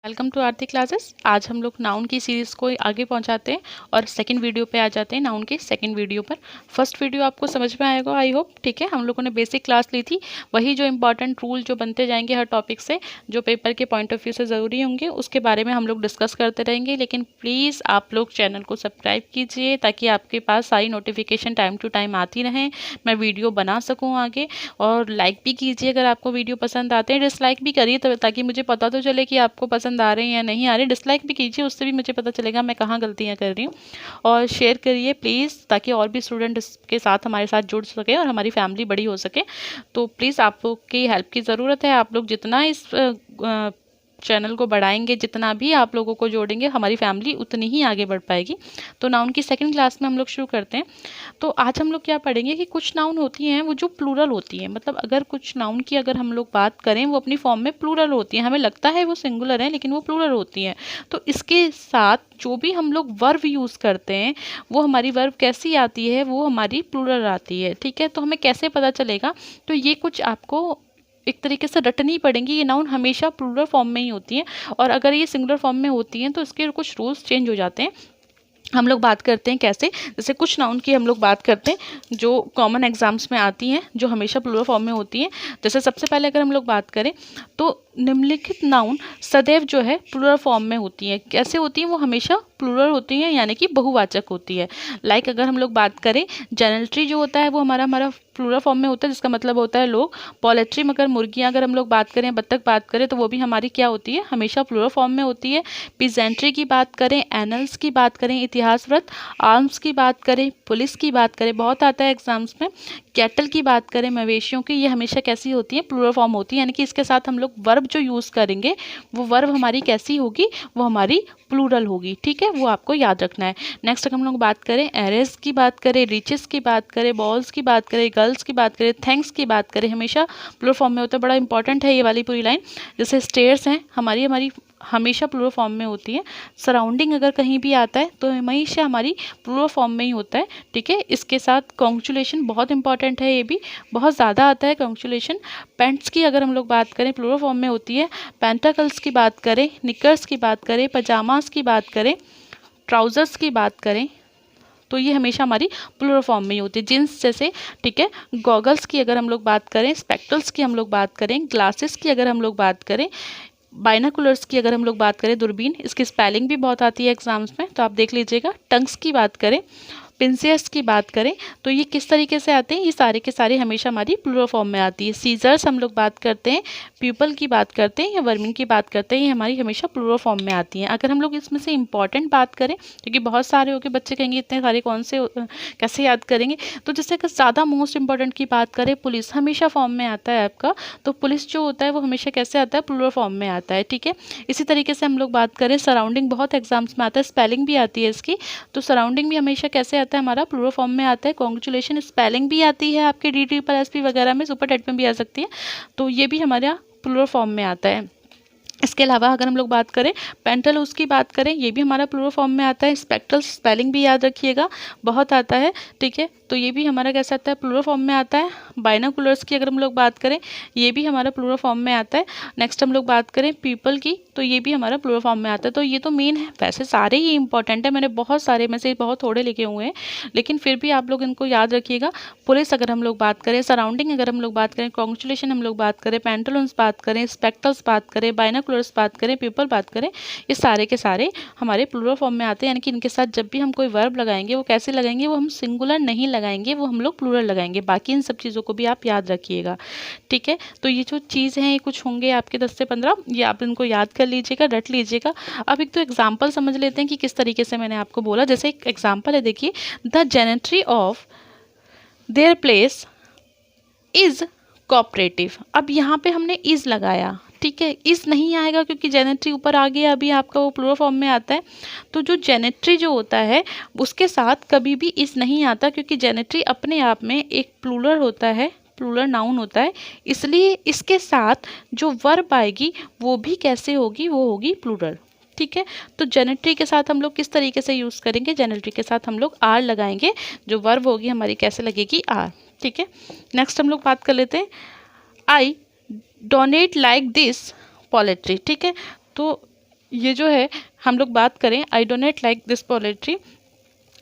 Welcome to Aarti classes. आज हम लोग नाउन की सीरीज़ को आगे पहुंचाते हैं और सेकंड वीडियो पे आ जाते हैं। नाउन के सेकंड वीडियो पर फर्स्ट वीडियो आपको समझ में आएगा, आई होप। ठीक है, हम लोगों ने बेसिक क्लास ली थी, वही जो इंपॉर्टेंट रूल जो बनते जाएंगे हर टॉपिक से, जो पेपर के पॉइंट ऑफ व्यू से ज़रूरी होंगे, उसके बारे में हम लोग डिस्कस करते रहेंगे। लेकिन प्लीज़ आप लोग चैनल को सब्सक्राइब कीजिए ताकि आपके पास सारी नोटिफिकेशन टाइम टू टाइम आती रहें, मैं वीडियो बना सकूँ आगे। और लाइक भी कीजिए अगर आपको वीडियो पसंद आते हैं, डिसलाइक भी करिए ताकि मुझे पता तो चले कि आपको पसंद आ रहे हैं या नहीं आ रहे। डिसलाइक भी कीजिए, उससे भी मुझे पता चलेगा मैं कहाँ गलतियाँ कर रही हूँ। और शेयर करिए प्लीज़ ताकि और भी स्टूडेंट इसके साथ हमारे साथ जुड़ सके और हमारी फैमिली बड़ी हो सके। तो प्लीज़ आप लोग की हेल्प की ज़रूरत है। आप लोग जितना इस चैनल को बढ़ाएंगे, जितना भी आप लोगों को जोड़ेंगे, हमारी फैमिली उतनी ही आगे बढ़ पाएगी। तो नाउन की सेकंड क्लास में हम लोग शुरू करते हैं। तो आज हम लोग क्या पढ़ेंगे कि कुछ नाउन होती हैं वो जो प्लूरल होती हैं। मतलब अगर कुछ नाउन की अगर हम लोग बात करें, वो अपनी फॉर्म में प्लूरल होती हैं। हमें लगता है वो सिंगुलर है लेकिन वो प्लूरल होती हैं। तो इसके साथ जो भी हम लोग वर्ब यूज़ करते हैं, वो हमारी वर्ब कैसी आती है, वो हमारी प्लूरल आती है। ठीक है, तो हमें कैसे पता चलेगा? तो ये कुछ आपको एक तरीके से रटनी पड़ेंगी। ये नाउन हमेशा प्लूरल फॉर्म में ही होती हैं और अगर ये सिंगुलर फॉर्म में होती हैं तो इसके कुछ रूल्स चेंज हो जाते हैं। हम लोग बात करते हैं कैसे, जैसे कुछ नाउन की हम लोग बात करते हैं जो कॉमन एग्जाम्स में आती हैं, जो हमेशा प्लूरल फॉर्म में होती हैं। जैसे सबसे पहले अगर हम लोग बात करें तो निम्नलिखित नाउन सदैव जो है प्लूरल फॉर्म में होती हैं। कैसे होती हैं? वो हमेशा प्लूरल होती हैं, यानी कि बहुवाचक होती है। लाइक अगर हम लोग बात करें, जेनेट्री जो होता है वो हमारा प्लूरल फॉर्म में होता है, जिसका मतलब होता है लोग। पोलेट्री में अगर मुर्गियाँ अगर हम लोग बात करें, बत्तख बात करें, तो वो भी हमारी क्या होती है? हमेशा प्लूरल फॉर्म में होती है। पिजेंट्री की बात करें, एनल्स की बात करें, इतिहासव्रत, आर्म्स की बात करें, पुलिस की बात करें, बहुत आता है एग्जाम्स में। कैटल की बात करें, मवेशियों की, ये हमेशा कैसी होती है? प्लूरल फॉर्म होती है। यानी कि इसके साथ हम लोग वर्ब जो यूज़ करेंगे, वो वर्ब हमारी कैसी होगी? वो हमारी प्लूरल होगी। ठीक है, वो आपको याद रखना है। नेक्स्ट अगर हम लोग बात करें, एरेस की बात करें, रिचेस की बात करें, बॉल्स की बात करें, गर्ल्स की बात करें, थैंक्स की बात करें, हमेशा प्लूरल फॉर्म में होता है। बड़ा इंपॉर्टेंट है ये वाली पूरी लाइन। जैसे स्टेयर्स हैं, हमारी हमेशा प्लूरल फॉर्म में होती है। सराउंडिंग अगर कहीं भी आता है तो हमेशा हमारी प्लूरल फॉर्म में ही होता है। ठीक है, इसके साथ कॉन्जुलेशन बहुत इंपॉर्टेंट है, ये भी बहुत ज़्यादा आता है कॉन्जुलेशन। पैंट्स की अगर हम लोग बात करें, प्लूरल फॉर्म में होती है। पेंटाकल्स की बात करें, निकर्स की बात करें, पजामास की बात करें, ट्राउज़र्स की बात करें, तो ये हमेशा हमारी प्लूरल फॉर्म में ही होती है। जींस जैसे, ठीक है। गॉगल्स की अगर हम लोग बात करें, स्पेक्टल्स की हम लोग बात करें, ग्लासेस की अगर हम लोग बात करें, बाइनाकुलर्स की अगर हम लोग बात करें, दूरबीन, इसकी स्पेलिंग भी बहुत आती है एग्जाम्स में, तो आप देख लीजिएगा। टंग्स की बात करें, पिंसियर्स की बात करें, तो ये किस तरीके से आते हैं? ये सारे के सारे हमेशा हमारी प्लूरल फॉर्म में आती है। सीजर्स हम लोग बात करते हैं, पीपल की बात करते हैं या वर्मिंग की बात करते हैं, ये हमारी हमेशा प्लूरल फॉर्म में आती हैं। अगर हम लोग इसमें से इंपॉर्टेंट बात करें, क्योंकि बहुत सारे होके बच्चे कहेंगे इतने सारे कौन से कैसे याद करेंगे, तो जैसे अगर ज़्यादा मोस्ट इंपॉर्टेंट की बात करें, पुलिस हमेशा फॉर्म में आता है आपका। तो पुलिस जो होता है वो हमेशा कैसे आता है? प्लूरल फॉर्म में आता है। ठीक है, इसी तरीके से हम लोग बात करें, सराउंडिंग बहुत एग्जाम्स में आता है, स्पेलिंग भी आती है इसकी। तो सराउंडिंग भी हमेशा कैसे आता है? हमारा प्लूरल फॉर्म में आता है। कॉन्ग्रेचुलेशन स्पेलिंग भी आती है आपके DSSP वगैरह में, सुपर टेट में भी आ सकती है, तो ये भी हमारा प्लूरल फॉर्म में आता है। इसके अलावा अगर हम लोग बात करें, पेंटलूस की बात करें, ये भी हमारा प्लूरल फॉर्म में आता है। स्पेक्ट्रल स्पेलिंग भी याद रखिएगा, बहुत आता है। ठीक है, तो ये भी हमारा कैसा आता है? प्लूरल फॉर्म में आता है। बाइनाकुलर्स की अगर हम लोग बात करें, ये भी हमारा प्लूरल फॉर्म में आता है। नेक्स्ट हम लोग बात करें पीपल की, तो ये भी हमारा प्लूरल फॉर्म में आता है। तो ये तो मेन है, वैसे सारे ही इंपॉर्टेंट है, मैंने बहुत सारे में से बहुत थोड़े लिखे हुए हैं, लेकिन फिर भी आप लोग इनको याद रखिएगा। पुलिस अगर हम लोग बात करें, सराउंडिंग अगर हम लोग बात करें, कॉन्ग्रेचुलेशन हम लोग बात करें, पेंटलून्स बात करें, स्पेक्टल्स बात करें, बाइनाकुलर्स बात करें, पीपल बात करें, ये सारे के सारे हमारे प्लूरल फॉर्म में आते हैं। यानी कि इनके साथ जब भी हम कोई वर्ब लगाएंगे, वो कैसे लगाएंगे? वो हम सिंगुलर नहीं लगाएंगे, वो हम लोग प्लूरल लगाएंगे। बाकी इन सब चीज़ों को भी आप याद रखिएगा। ठीक है, तो ये जो चीज़ हैं, ये कुछ होंगे आपके 10 से 15, ये आप इनको याद कर लीजिएगा, रट लीजिएगा। अब एक तो एग्जाम्पल समझ लेते हैं कि किस तरीके से मैंने आपको बोला। जैसे एक एग्जाम्पल है, देखिए, the gentry of their place is cooperative. अब यहाँ पे हमने इज़ लगाया, ठीक है। इस नहीं आएगा क्योंकि जेनेट्री ऊपर आ गया, अभी आपका वो प्लूरल फॉर्म में आता है। तो जो जेनेट्री जो होता है, उसके साथ कभी भी इस नहीं आता, क्योंकि जेनेट्री अपने आप में एक प्लूरल होता है, प्लूरल नाउन होता है। इसलिए इसके साथ जो वर्ब आएगी वो भी कैसे होगी? वो होगी प्लूरल। ठीक है, तो जेनेट्री के साथ हम लोग किस तरीके से यूज़ करेंगे? जेनेट्री के साथ हम लोग आर लगाएंगे, जो वर्ब होगी हमारी कैसे लगेगी? आर। ठीक है, नेक्स्ट हम लोग बात कर लेते हैं, आई डोनेट लाइक दिस पोलेट्री। ठीक है, तो ये जो है हम लोग बात करें, I do not like this poultry.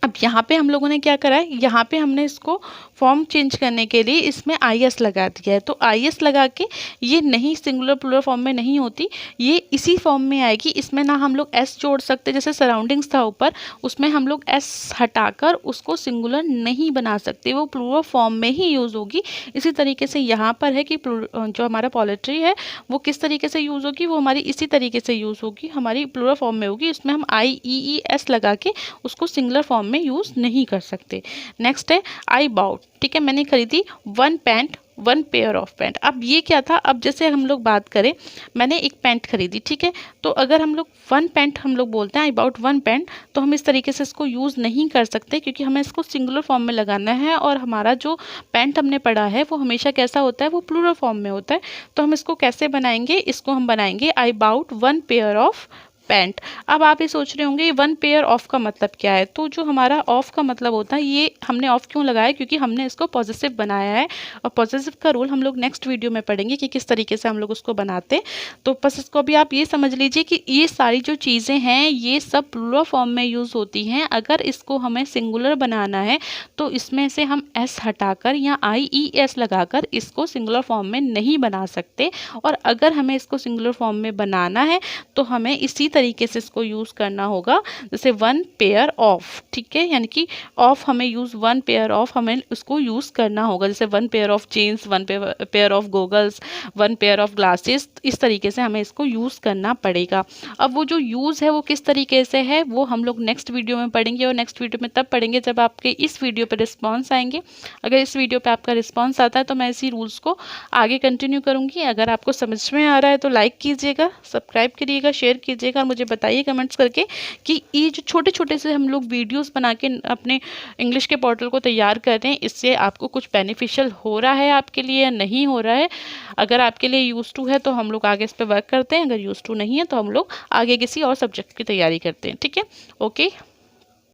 अब यहाँ पे हम लोगों ने क्या करा है, यहाँ पे हमने इसको फॉर्म चेंज करने के लिए इसमें आई एस लगा दिया है। तो आई एस लगा के ये नहीं सिंगुलर प्लूरल फॉर्म में नहीं होती, ये इसी फॉर्म में आएगी। इसमें ना हम लोग एस जोड़ सकते, जैसे सराउंडिंग्स था ऊपर, उसमें हम लोग एस हटाकर उसको सिंगुलर नहीं बना सकते, वो प्लूरल फॉर्म में ही यूज़ होगी। इसी तरीके से यहाँ पर है कि जो हमारा पोलेट्री है वो किस तरीके से यूज़ होगी, वो हमारी इसी तरीके से यूज़ होगी, हमारी प्लूरल फॉर्म में होगी। इसमें हम आई ई ई एस लगा के उसको सिंगुलर फॉर्म में यूज़ नहीं कर सकते। नेक्स्ट है आई बाउट, ठीक है, मैंने खरीदी one pant, one pair of pant. अब ये क्या था, अब जैसे हम लोग बात करें, मैंने एक पैंट खरीदी, ठीक है, तो अगर हम लोग वन पैंट हम लोग बोलते हैं आई बाउट वन पैंट, तो हम इस तरीके से इसको यूज़ नहीं कर सकते, क्योंकि हमें इसको सिंगुलर फॉर्म में लगाना है और हमारा जो पैंट हमने पढ़ा है वो हमेशा कैसा होता है, वो प्लूरल फॉर्म में होता है। तो हम इसको कैसे बनाएंगे, इसको हम बनाएंगे I bought one pair of pant. अब आप ये सोच रहे होंगे ये वन पेयर ऑफ का मतलब क्या है, तो जो हमारा ऑफ का मतलब होता है, ये हमने ऑफ क्यों लगाया, क्योंकि हमने इसको पॉजिटिव बनाया है, और पॉजिटिव का रूल हम लोग नेक्स्ट वीडियो में पढ़ेंगे कि किस तरीके से हम लोग उसको बनाते। तो बस इसको भी आप ये समझ लीजिए कि ये सारी जो चीज़ें हैं ये सब प्लूरल फॉर्म में यूज़ होती हैं। अगर इसको हमें सिंगुलर बनाना है तो इसमें से हम एस हटाकर या आई ई एस लगाकर इसको सिंगुलर फॉर्म में नहीं बना सकते, और अगर हमें इसको सिंगुलर फॉर्म में बनाना है तो हमें इसी तरीके से इसको यूज़ करना होगा, जैसे वन पेयर ऑफ, ठीक है, यानी कि ऑफ हमें यूज़, वन पेयर ऑफ हमें उसको यूज़ करना होगा, जैसे one pair of jeans, one pair of goggles, one pair of glasses, इस तरीके से हमें इसको यूज़ करना पड़ेगा। अब वो जो यूज़ है वो किस तरीके से है वो हम लोग नेक्स्ट वीडियो में पढ़ेंगे, और नेक्स्ट वीडियो में तब पढ़ेंगे जब आपके इस वीडियो पर रिस्पॉन्स आएंगे। अगर इस वीडियो पर आपका रिस्पॉन्स आता है तो मैं इसी रूल्स को आगे कंटिन्यू करूँगी। अगर आपको समझ में आ रहा है तो लाइक कीजिएगा, सब्सक्राइब करिएगा, शेयर कीजिएगा, और मुझे बताइए कमेंट्स करके कि ये जो छोटे छोटे से हम लोग वीडियोस बना के अपने इंग्लिश के पोर्टल को तैयार कर रहे हैं, इससे आपको कुछ बेनिफिशियल हो रहा है आपके लिए या नहीं हो रहा है। अगर आपके लिए यूज़ टू है तो हम लोग आगे इस पर वर्क करते हैं, अगर यूज़ टू नहीं है तो हम लोग आगे किसी और सब्जेक्ट की तैयारी करते हैं, ठीक है। ओके।